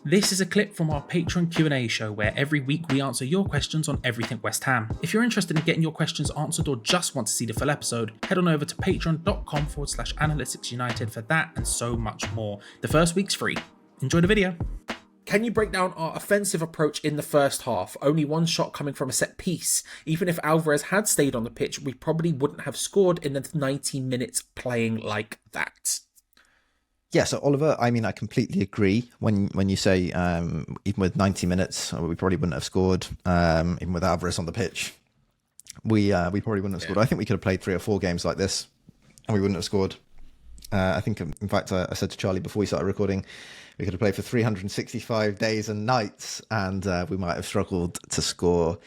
This is a clip from our Patreon Q&A show where every week we answer your questions on everything West Ham. If you're interested in getting your questions answered or just want to see the full episode, head on over to patreon.com/analyticsunited for that and so much more. The first week's free. Enjoy the video. Can you break down our offensive approach in the first half? Only one shot coming from a set piece. Even if Alvarez had stayed on the pitch, we probably wouldn't have scored in the 90 minutes playing like that. Yeah, so Oliver, I mean, I completely agree when you say even with 90 minutes, we probably wouldn't have scored. Even with Alvarez on the pitch, we probably wouldn't have scored. I think we could have played 3 or 4 games like this and we wouldn't have scored. I think, in fact, I said to Charlie before we started recording, we could have played for 365 days and nights and we might have struggled to score.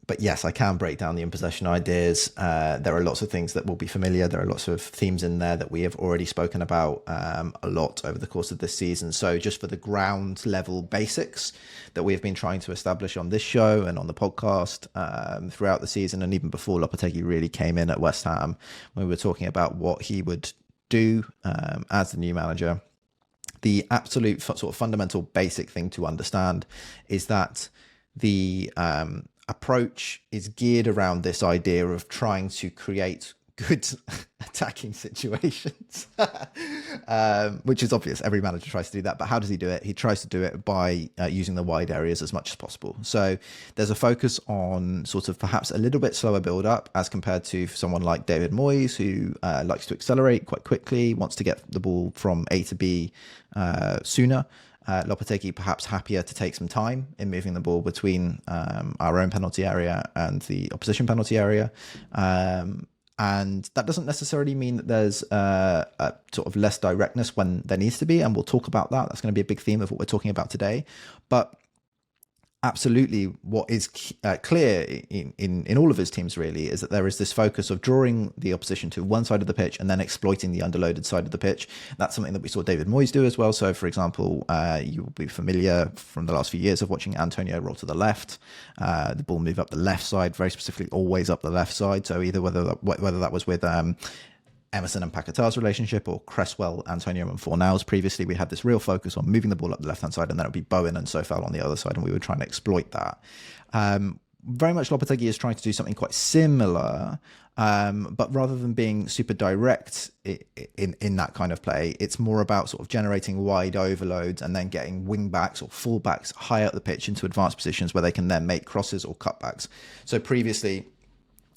But yes, I can break down the in-possession ideas. There are lots of things that will be familiar. There are lots of themes in there that we have already spoken about a lot over the course of this season. So just for the ground level basics that we have been trying to establish on this show and on the podcast throughout the season, and even before Lopetegui really came in at West Ham, when we were talking about what he would do as the new manager, the absolute sort of fundamental basic thing to understand is that the approach is geared around this idea of trying to create good attacking situations, which is obvious. Every manager tries to do that, but how does he do it? He tries to do it by using the wide areas as much as possible. So there's a focus on sort of perhaps a little bit slower build up as compared to someone like David Moyes, who likes to accelerate quite quickly, wants to get the ball from A to B sooner. Lopetegui perhaps happier to take some time in moving the ball between our own penalty area and the opposition penalty area. And that doesn't necessarily mean that there's a sort of less directness when there needs to be. And we'll talk about that. That's going to be a big theme of what we're talking about today. But absolutely, what is clear in all of his teams really is that there is this focus of drawing the opposition to one side of the pitch and then exploiting the underloaded side of the pitch. That's something that we saw David Moyes do as well. So, for example, you will be familiar from the last few years of watching Antonio roll to the left, the ball move up the left side, very specifically always up the left side. So either whether that was with Emerson and Paquetá's relationship, or Cresswell, Antonio and Fornals. Previously, we had this real focus on moving the ball up the left-hand side, and then it would be Bowen and Sofal on the other side, and we were trying to exploit that. Very much Lopetegui is trying to do something quite similar, but rather than being super direct in that kind of play, it's more about sort of generating wide overloads and then getting wing-backs or full-backs high up the pitch into advanced positions where they can then make crosses or cutbacks. So previously,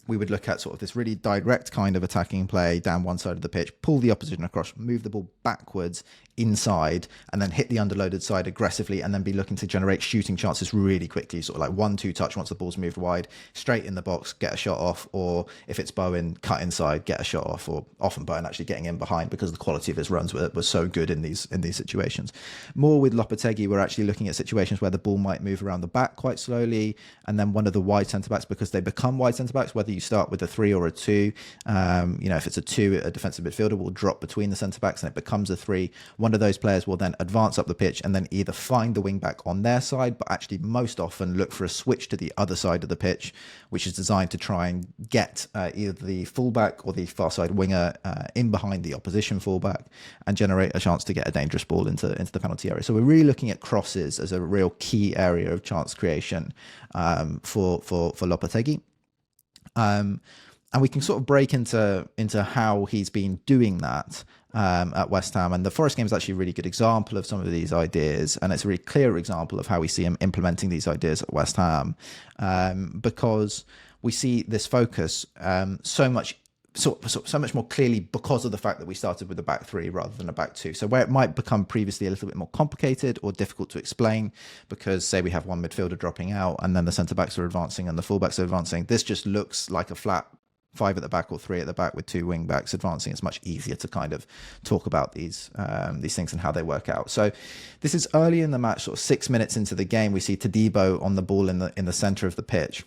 we would look at sort of this really direct kind of attacking play down one side of the pitch, pull the opposition across, move the ball backwards inside, and then hit the underloaded side aggressively, and then be looking to generate shooting chances really quickly, sort of like 1-2 touch once the ball's moved wide, straight in the box, get a shot off, or if it's Bowen, cut inside, get a shot off, or often Bowen actually getting in behind because the quality of his runs was so good in these situations. More with Lopetegui, we're actually looking at situations where the ball might move around the back quite slowly, and then one of the wide centre-backs, because they become wide centre-backs, whether you start with a 3 or a 2, if it's a 2, a defensive midfielder will drop between the centre-backs and it becomes a 3. One of those players will then advance up the pitch and then either find the wing-back on their side, but actually most often look for a switch to the other side of the pitch, which is designed to try and get either the full-back or the far-side winger in behind the opposition full-back and generate a chance to get a dangerous ball into the penalty area. So we're really looking at crosses as a real key area of chance creation for Lopetegui. And we can sort of break into how he's been doing that at West Ham. And the Forest game is actually a really good example of some of these ideas. And it's a really clear example of how we see him implementing these ideas at West Ham, because we see this focus so much more clearly because of the fact that we started with a back 3 rather than a back 2. So where it might become previously a little bit more complicated or difficult to explain, because say we have one midfielder dropping out and then the centre-backs are advancing and the full-backs are advancing, this just looks like a flat 5 at the back or 3 at the back with 2 wing backs advancing. It's much easier to kind of talk about these things and how they work out. So this is early in the match, sort of 6 minutes into the game. We see Todibo on the ball in the centre of the pitch.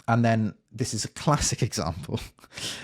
And then this is a classic example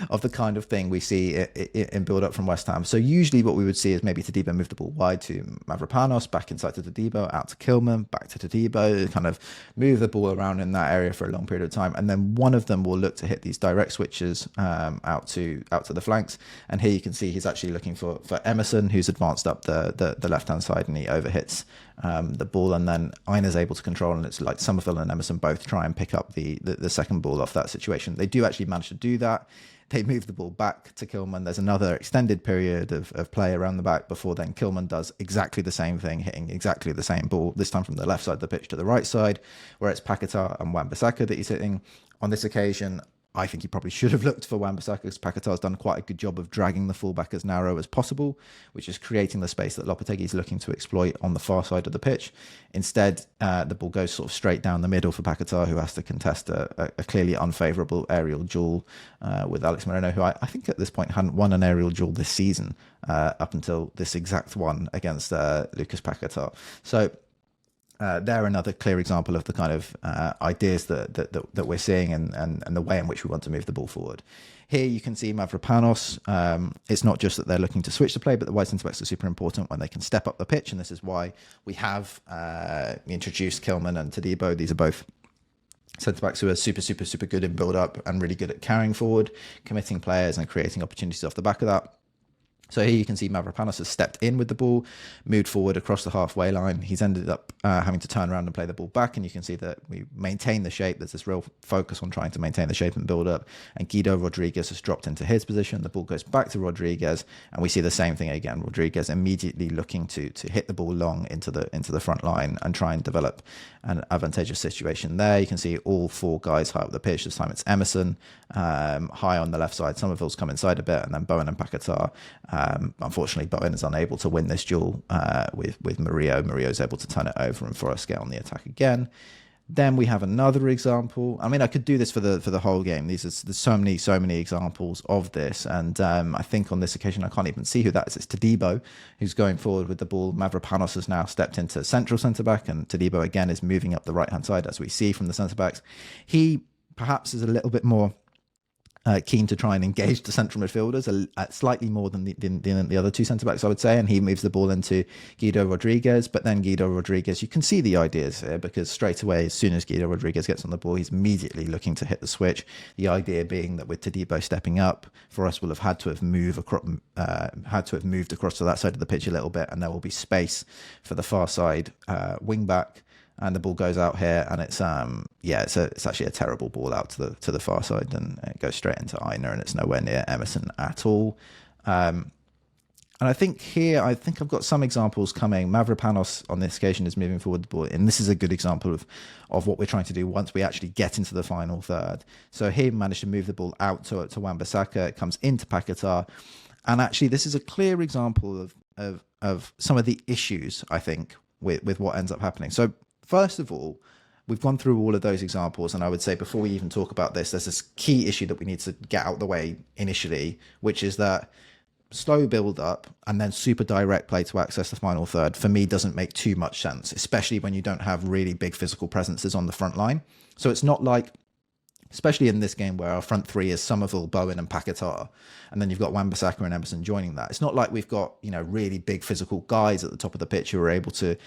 of the kind of thing we see in build-up from West Ham. So usually what we would see is maybe Todibo move the ball wide to Mavropanos, back inside to Todibo, out to Kilman, back to Todibo, kind of move the ball around in that area for a long period of time. And then one of them will look to hit these direct switches out to the flanks. And here you can see he's actually looking for Emerson, who's advanced up the left-hand side, and he overhits the ball, and then Einer's able to control, and it's like Somerville and Emerson both try and pick up the second ball off that situation. They do actually manage to do that. They move the ball back to Kilman. There's another extended period of play around the back before then Kilman does exactly the same thing, hitting exactly the same ball, this time from the left side of the pitch to the right side, where it's Paquetá and Wan-Bissaka that he's hitting. On this occasion, I think he probably should have looked for Wan-Bissaka, because Paquetá's done quite a good job of dragging the fullback as narrow as possible, which is creating the space that Lopetegui is looking to exploit on the far side of the pitch. Instead, the ball goes sort of straight down the middle for Paquetá, who has to contest a clearly unfavourable aerial duel with Alex Moreno, who I think at this point hadn't won an aerial duel this season up until this exact one against Lucas Paquetá. So they're another clear example of the kind of ideas that we're seeing and the way in which we want to move the ball forward. Here you can see Mavropanos. It's not just that they're looking to switch the play, but the wide centre-backs are super important when they can step up the pitch, and this is why we have introduced Kilman and Todibo. These are both centre-backs who are super good in build-up and really good at carrying forward, committing players and creating opportunities off the back of that. So here you can see Mavropanos has stepped in with the ball, moved forward across the halfway line. He's ended up having to turn around and play the ball back, and you can see that we maintain the shape. There's this real focus on trying to maintain the shape and build up, and Guido Rodriguez has dropped into his position. The ball goes back to Rodriguez, and we see the same thing again. Rodriguez immediately looking to hit the ball long into the front line and try and develop an advantageous situation there. You can see all four guys high up the pitch. This time it's Emerson high on the left side. Somerville's come inside a bit, and then Bowen and Paquetá. Unfortunately, Bowen is unable to win this duel with Murillo. Murillo's able to turn it over, and Forest get on the attack again. Then we have another example. I mean, I could do this for the whole game. There's so many examples of this, and I think on this occasion I can't even see who that is. It's Todibo who's going forward with the ball. Mavropanos has now stepped into central centre back, and Todibo again is moving up the right hand side, as we see from the centre backs. He perhaps is a little bit more keen to try and engage the central midfielders slightly more than the other two centre-backs, I would say, and he moves the ball into Guido Rodriguez. But then Guido Rodriguez, you can see the ideas here, because straight away, as soon as Guido Rodriguez gets on the ball, he's immediately looking to hit the switch. The idea being that with Todibo stepping up, Forest will have had to have moved across to that side of the pitch a little bit, and there will be space for the far side wing back. And the ball goes out here, and it's actually a terrible ball out to the far side, and it goes straight into Einer, and it's nowhere near Emerson at all. And I think I've got some examples coming. Mavropanos on this occasion is moving forward the ball, and this is a good example of what we're trying to do once we actually get into the final third. So he managed to move the ball out to Wan-Bissaka. It comes into Paquetá, and actually this is a clear example of some of the issues, I think, with what ends up happening. So first of all, we've gone through all of those examples, and I would say before we even talk about this, there's this key issue that we need to get out of the way initially, which is that slow build up and then super direct play to access the final third, for me, doesn't make too much sense, especially when you don't have really big physical presences on the front line. So it's not like, especially in this game where our front three is Somerville, Bowen and Paquetá, and then you've got Wan-Bissaka and Emerson joining that. It's not like we've got, really big physical guys at the top of the pitch who are able to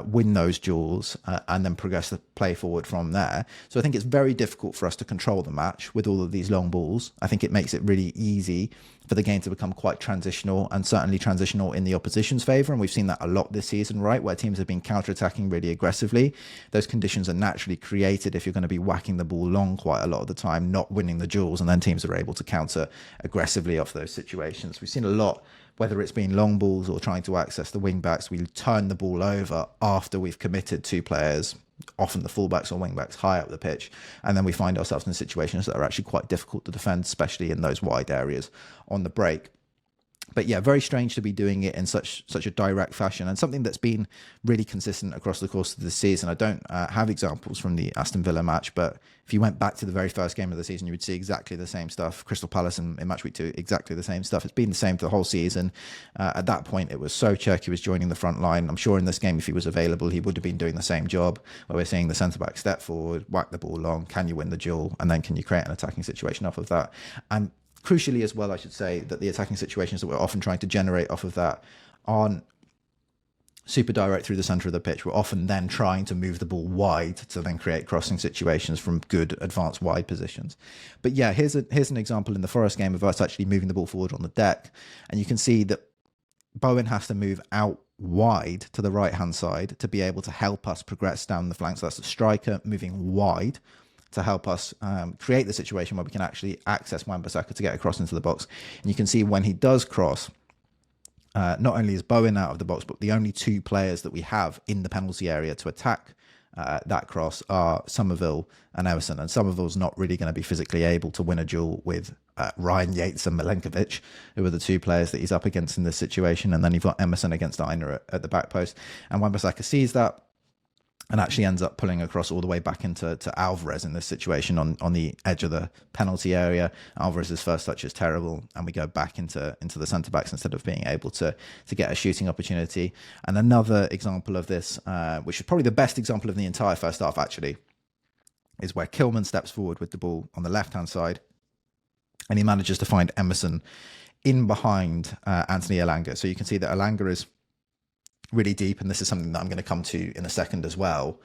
win those duels and then progress the play forward from there. So I think it's very difficult for us to control the match with all of these long balls. I think it makes it really easy for the game to become quite transitional, and certainly transitional in the opposition's favour. And we've seen that a lot this season, right? Where teams have been counter-attacking really aggressively. Those conditions are naturally created if you're going to be whacking the ball long quite a lot of the time, not winning the duels, and then teams are able to counter aggressively off those situations. We've seen a lot, whether it's been long balls or trying to access the wing backs, we turn the ball over after we've committed two players, often the fullbacks or wing backs, high up the pitch, and then we find ourselves in situations that are actually quite difficult to defend, especially in those wide areas on the break. But yeah, very strange to be doing it in such a direct fashion, and something that's been really consistent across the course of the season. I don't have examples from the Aston Villa match, but if you went back to the very first game of the season, you would see exactly the same stuff. Crystal Palace in match week 2, exactly the same stuff. It's been the same for the whole season. At that point, it was Souček who was joining the front line. I'm sure in this game, if he was available, he would have been doing the same job, where we're seeing the centre-back step forward, whack the ball long, can you win the duel, and then can you create an attacking situation off of that? And crucially as well, I should say that the attacking situations that we're often trying to generate off of that aren't super direct through the centre of the pitch. We're often then trying to move the ball wide to then create crossing situations from good advanced wide positions. But yeah, here's an example in the Forest game of us actually moving the ball forward on the deck. And you can see that Bowen has to move out wide to the right-hand side to be able to help us progress down the flanks. So that's the striker moving wide to help us create the situation where we can actually access Wan-Bissaka to get across into the box. And you can see when he does cross, not only is Bowen out of the box, but the only two players that we have in the penalty area to attack that cross are Somerville and Everson. And Somerville's not really going to be physically able to win a duel with Ryan Yates and Milenkovic, who are the two players that he's up against in this situation. And then you've got Emerson against Aina at the back post. And Wan-Bissaka sees that and actually ends up pulling across all the way back into Alvarez in this situation on the edge of the penalty area. Alvarez's first touch is terrible, and we go back into the centre-backs instead of being able to get a shooting opportunity. And another example of this, which is probably the best example of the entire first half actually, is where Kilman steps forward with the ball on the left-hand side, and he manages to find Emerson in behind Anthony Elanga. So you can see that Elanga is really deep, and this is something that I'm going to come to in a second as well.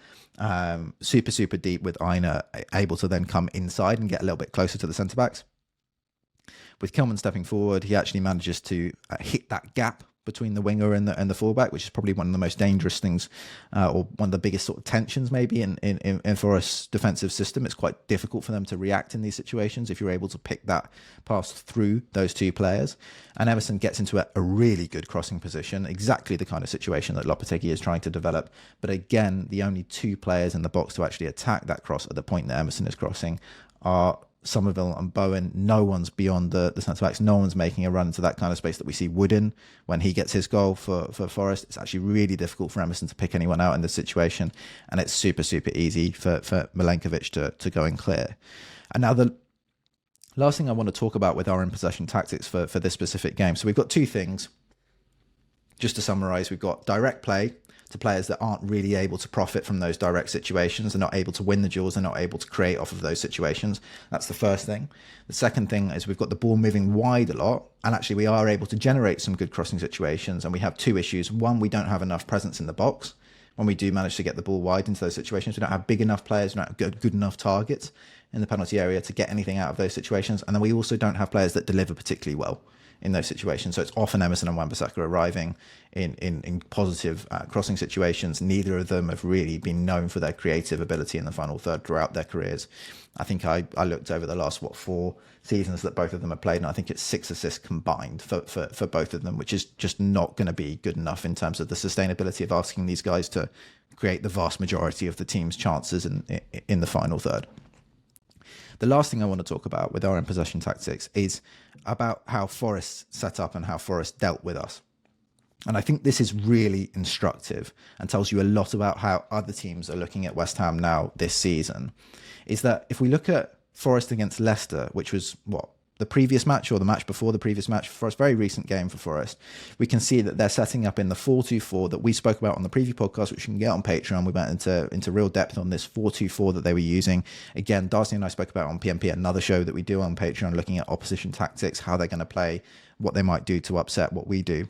Super deep, with Aina able to then come inside and get a little bit closer to the centre backs. With Kilman stepping forward, he actually manages to hit that gap between the winger and the fullback, which is probably one of the most dangerous things, or one of the biggest sort of tensions maybe in Forest's defensive system. It's quite difficult for them to react in these situations if you're able to pick that pass through those two players. And Everson gets into a really good crossing position, exactly the kind of situation that Lopetegui is trying to develop. But again, the only two players in the box to actually attack that cross at the point that Emerson is crossing are Somerville and Bowen. No one's beyond the centre-backs. No one's making a run into that kind of space that we see Wood in when he gets his goal for Forest. It's actually really difficult for Emerson to pick anyone out in this situation, and it's super easy for Milenkovic to go and clear. And now the last thing I want to talk about with our in-possession tactics for this specific game. So we've got two things. Just to summarise, we've got direct play to players that aren't really able to profit from those direct situations. They're not able to win the duels. They're not able to create off of those situations. That's the first thing. The second thing is we've got the ball moving wide a lot, and actually we are able to generate some good crossing situations. And we have two issues. One, we don't have enough presence in the box. When we do manage to get the ball wide into those situations, we don't have big enough players, we don't have good enough targets in the penalty area to get anything out of those situations. And then we also don't have players that deliver particularly well in those situations. So it's often Emerson and Wan-Bissaka arriving in positive crossing situations. Neither of them have really been known for their creative ability in the final third throughout their careers. I think I looked over the last, 4 seasons that both of them have played, and I think it's 6 assists combined for both of them, which is just not going to be good enough in terms of the sustainability of asking these guys to create the vast majority of the team's chances in the final third. The last thing I want to talk about with our in-possession tactics is about how Forest set up and how Forest dealt with us. And I think this is really instructive and tells you a lot about how other teams are looking at West Ham now this season. Is that if we look at Forest against Leicester, which was the previous match or the match before the previous match for Forest, very recent game for Forest, we can see that they're setting up in the 4-2-4 that we spoke about on the preview podcast, which you can get on Patreon. We went into real depth on this 4-2-4 that they were using. Again, Darcy and I spoke about on PMP, another show that we do on Patreon, looking at opposition tactics, how they're going to play, what they might do to upset what we do.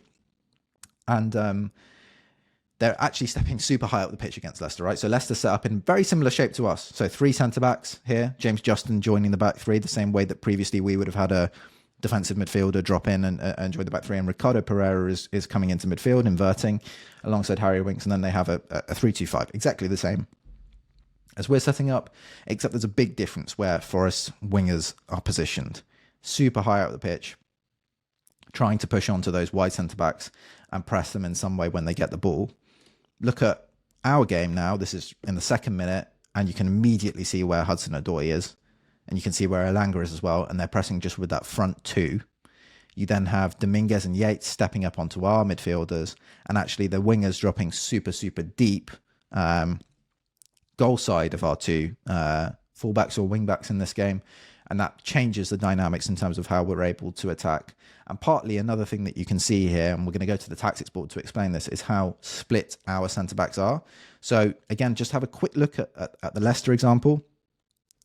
And they're actually stepping super high up the pitch against Leicester, right? So Leicester set up in very similar shape to us. So 3 centre-backs here, James Justin joining the back 3, the same way that previously we would have had a defensive midfielder drop in and join the back 3. And Ricardo Pereira is coming into midfield, inverting alongside Harry Winks. And then they have a 3-2-5, exactly the same as we're setting up, except there's a big difference where Forest wingers are positioned super high up the pitch, trying to push onto those wide centre-backs and press them in some way when they get the ball. Look at our game now. This is in the 2nd minute, and you can immediately see where Hudson-Odoi is, and you can see where Elanga is as well, and they're pressing just with that front 2. You then have Dominguez and Yates stepping up onto our midfielders, and actually the wingers dropping super, super deep goal side of our two fullbacks or wingbacks in this game. And that changes the dynamics in terms of how we're able to attack. And partly another thing that you can see here, and we're going to go to the tactics board to explain this, is how split our centre-backs are. So again, just have a quick look at the Leicester example,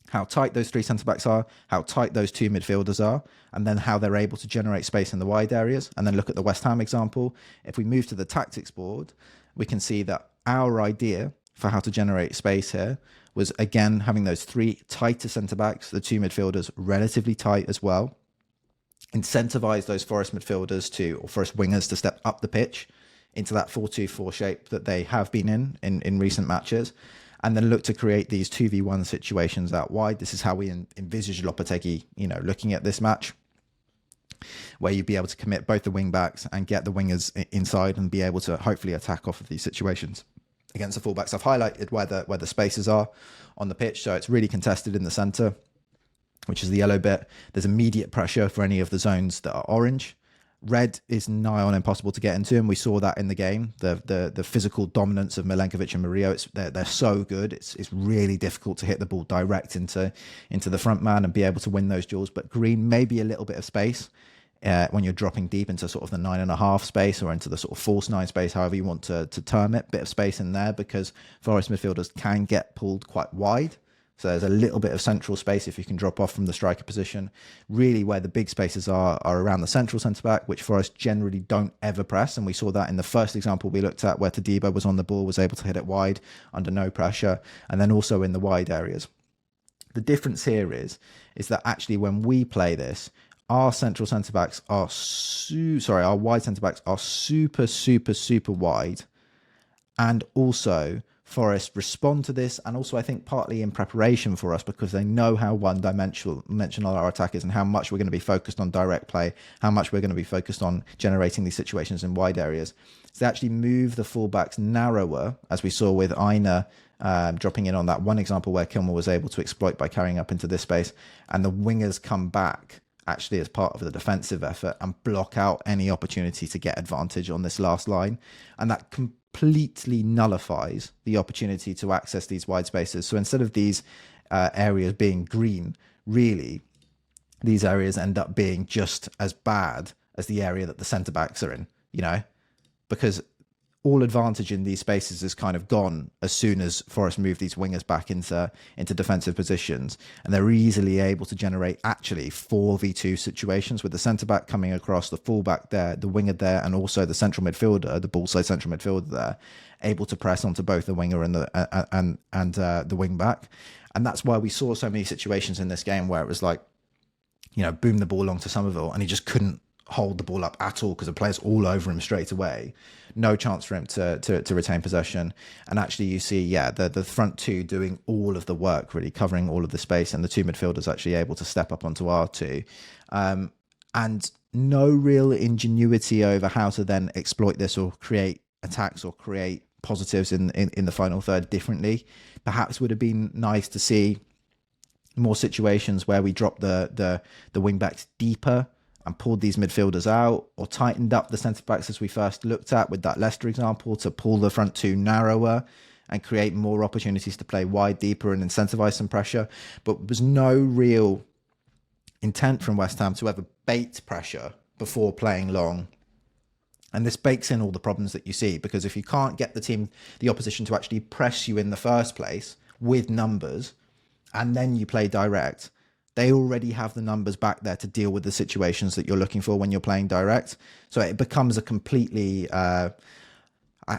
how tight those three centre-backs are, how tight those two midfielders are, and then how they're able to generate space in the wide areas. And then look at the West Ham example. If we move to the tactics board, we can see that our idea for how to generate space here was, again, having those three tighter centre-backs, the two midfielders relatively tight as well, incentivise those Forest midfielders or Forest wingers to step up the pitch into that 4-2-4 shape that they have been in recent matches, and then look to create these 2v1 situations out wide. This is how we envisage Lopetegui, looking at this match, where you'd be able to commit both the wing-backs and get the wingers inside and be able to hopefully attack off of these situations. Against the fullbacks, I've highlighted where the spaces are on the pitch, so it's really contested in the centre, which is the yellow bit. There's immediate pressure for any of the zones that are orange. Red is nigh on impossible to get into, and we saw that in the game. The physical dominance of Milenkovic and Murillo, they're so good. It's really difficult to hit the ball direct into the front man and be able to win those duels. But green, maybe a little bit of space. When you're dropping deep into sort of the 9.5 space or into the sort of false 9 space, however you want to term it, bit of space in there, because Forest midfielders can get pulled quite wide. So there's a little bit of central space if you can drop off from the striker position. Really where the big spaces are around the central centre-back, which Forest generally don't ever press. And we saw that in the first example we looked at, where Todibo was on the ball, was able to hit it wide under no pressure, and then also in the wide areas. The difference here is that actually when we play this, our central centre-backs are our wide centre-backs are super, super, super wide. And also Forest respond to this, and also I think partly in preparation for us, because they know how one-dimensional our attack is and how much we're going to be focused on direct play, how much we're going to be focused on generating these situations in wide areas. So they actually move the fullbacks narrower, as we saw with Aina dropping in on that one example where Kilmer was able to exploit by carrying up into this space, and the wingers come back actually as part of the defensive effort and block out any opportunity to get advantage on this last line. And that completely nullifies the opportunity to access these wide spaces. So instead of these areas being green, really, these areas end up being just as bad as the area that the centre-backs are in, because all advantage in these spaces is kind of gone as soon as Forest move these wingers back into defensive positions, and they're easily able to generate actually 4v2 situations with the centre-back coming across, the full-back there, the winger there, and also the central midfielder, the ball-side central midfielder there, able to press onto both the winger and the wing-back. And that's why we saw so many situations in this game where it was like, boom the ball along to Somerville, and he just couldn't hold the ball up at all because the players all over him straight away. No chance for him to retain possession. And actually you see, the front two doing all of the work, really covering all of the space, and the two midfielders actually able to step up onto our two. And no real ingenuity over how to then exploit this or create attacks or create positives in the final third differently. Perhaps would have been nice to see more situations where we dropped the wing backs deeper and pulled these midfielders out, or tightened up the centre-backs as we first looked at with that Leicester example, to pull the front two narrower and create more opportunities to play wide, deeper, and incentivise some pressure. But there was no real intent from West Ham to ever bait pressure before playing long. And this bakes in all the problems that you see, because if you can't get the opposition to actually press you in the first place with numbers, and then you play direct, they already have the numbers back there to deal with the situations that you're looking for when you're playing direct. So it becomes a completely, I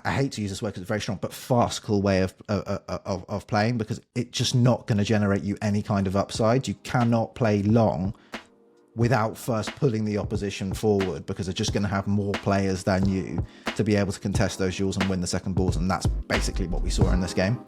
hate to use this word because it's very strong, but farcical way of playing, because it's just not going to generate you any kind of upside. You cannot play long without first pulling the opposition forward, because they're just going to have more players than you to be able to contest those duels and win the second balls. And that's basically what we saw in this game.